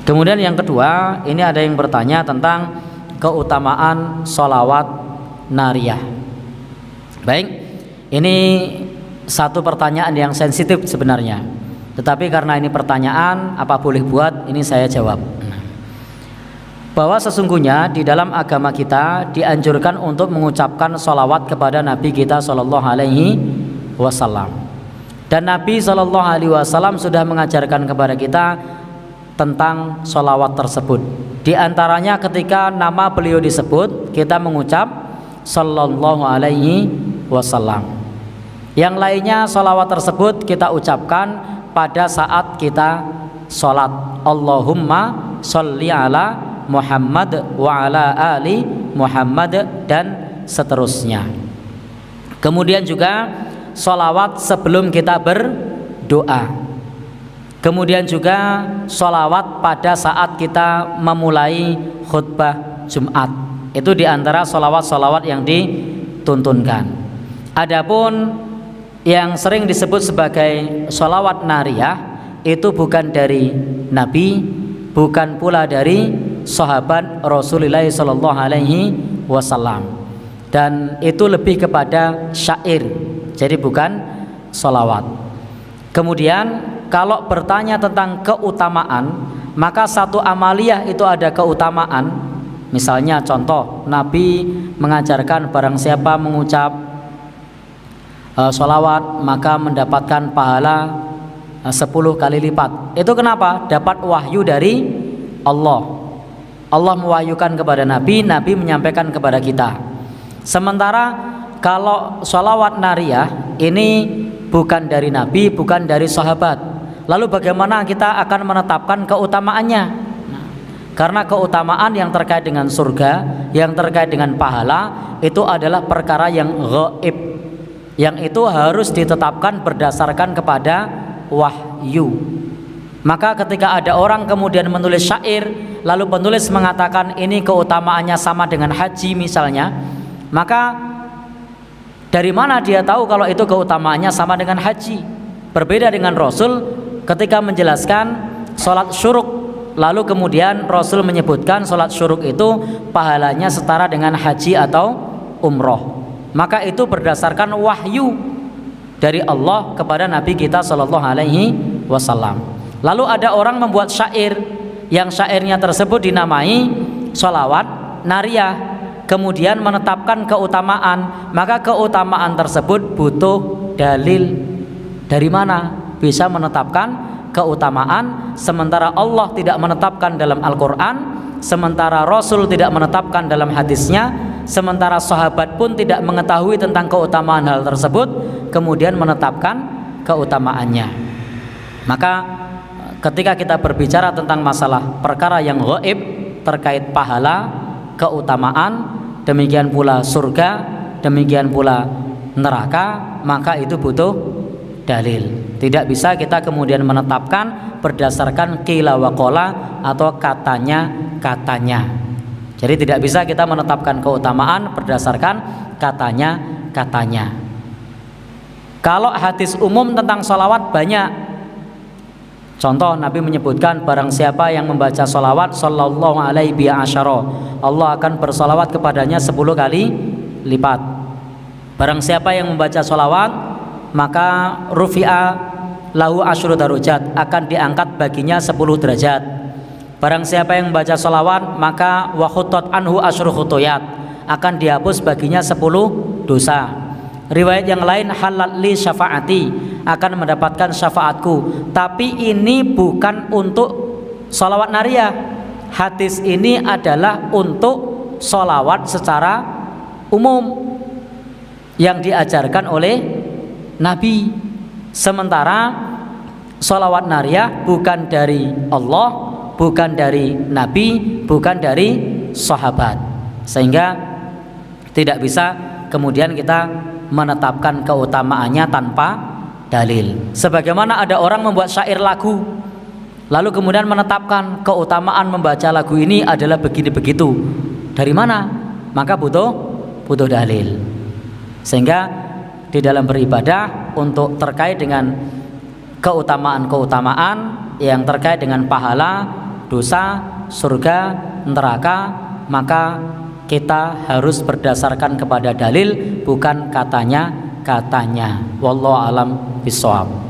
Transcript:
Kemudian yang kedua, ini ada yang bertanya tentang keutamaan sholawat nariyah. Baik, ini satu pertanyaan yang sensitif sebenarnya, tetapi karena ini pertanyaan, apa boleh buat, ini saya jawab. Bahwa sesungguhnya di dalam agama kita dianjurkan untuk mengucapkan sholawat kepada Nabi kita Shallallahu Alaihi Wasallam. Dan Nabi Shallallahu Alaihi Wasallam sudah mengajarkan kepada kita tentang sholawat tersebut. Di antaranya ketika nama beliau disebut, kita mengucap Sallallahu Alaihi Wasallam. Yang lainnya sholawat tersebut kita ucapkan pada saat kita sholat. Allahumma sholli ala Muhammad wa ala ali Muhammad dan seterusnya. Kemudian juga sholawat sebelum kita berdoa. Kemudian juga sholawat pada saat kita memulai khutbah Jumat. Itu diantara sholawat-sholawat yang dituntunkan. Adapun yang sering disebut sebagai sholawat nariyah itu bukan dari Nabi, bukan pula dari sahabat Rasulullah Sallallahu Alaihi Wasallam, dan itu lebih kepada syair, jadi bukan sholawat. Kemudian kalau bertanya tentang keutamaan, maka satu amaliyah itu ada keutamaan. Misalnya contoh, Nabi mengajarkan barang siapa mengucap sholawat maka mendapatkan pahala 10 kali lipat. Itu kenapa? Dapat wahyu dari Allah. Allah mewahyukan kepada Nabi, Nabi menyampaikan kepada kita. Sementara kalau sholawat nariyah ini bukan dari Nabi, bukan dari sahabat. Lalu bagaimana kita akan menetapkan keutamaannya? Karena keutamaan yang terkait dengan surga, yang terkait dengan pahala, itu adalah perkara yang gaib, yang itu harus ditetapkan berdasarkan kepada wahyu. Maka ketika ada orang kemudian menulis syair, lalu penulis mengatakan ini keutamaannya sama dengan haji misalnya, maka dari mana dia tahu kalau itu keutamaannya sama dengan haji? Berbeda dengan Rasul ketika menjelaskan sholat syuruk, lalu kemudian Rasul menyebutkan sholat syuruk itu pahalanya setara dengan haji atau umroh. Maka itu berdasarkan wahyu dari Allah kepada Nabi kita Shallallahu Alaihi Wasallam. Lalu ada orang membuat syair, yang syairnya tersebut dinamai sholawat nariyah, kemudian menetapkan keutamaan. Maka keutamaan tersebut butuh dalil. Dari mana bisa menetapkan keutamaan sementara Allah tidak menetapkan dalam Al-Quran, sementara Rasul tidak menetapkan dalam hadisnya, sementara sahabat pun tidak mengetahui tentang keutamaan hal tersebut, kemudian menetapkan keutamaannya. Maka ketika kita berbicara tentang masalah perkara yang gaib terkait pahala, keutamaan, demikian pula surga, demikian pula neraka, maka itu butuh dalil. Tidak bisa kita kemudian menetapkan berdasarkan qila wa qala atau katanya. Jadi tidak bisa kita menetapkan keutamaan berdasarkan katanya. Kalau hadis umum tentang sholawat banyak. Contoh, Nabi menyebutkan barang siapa yang membaca sholawat sallallahu alaihi asyara, Allah akan bersolawat kepadanya 10 kali lipat. Barang siapa yang membaca sholawat, maka rufi'a lahu asyru darajat, akan diangkat baginya 10 derajat. Barang siapa yang membaca sholawat, maka wa khuttat anhu asyru khutuyat, akan dihapus baginya 10 dosa. Riwayat yang lain, halal li syafaati, akan mendapatkan syafaatku. Tapi ini bukan untuk sholawat nariyah. Hadis ini adalah untuk sholawat secara umum yang diajarkan oleh Nabi. Sementara sholawat nariyah bukan dari Allah, bukan dari Nabi, bukan dari sahabat, sehingga tidak bisa kemudian kita menetapkan keutamaannya tanpa dalil. Sebagaimana ada orang membuat syair lagu, lalu kemudian menetapkan keutamaan membaca lagu ini adalah begini begitu. Dari mana? Maka butuh dalil. Sehingga di dalam beribadah untuk terkait dengan keutamaan-keutamaan yang terkait dengan pahala, dosa, surga, neraka, maka kita harus berdasarkan kepada dalil, bukan katanya. Wallahu alam bishawab.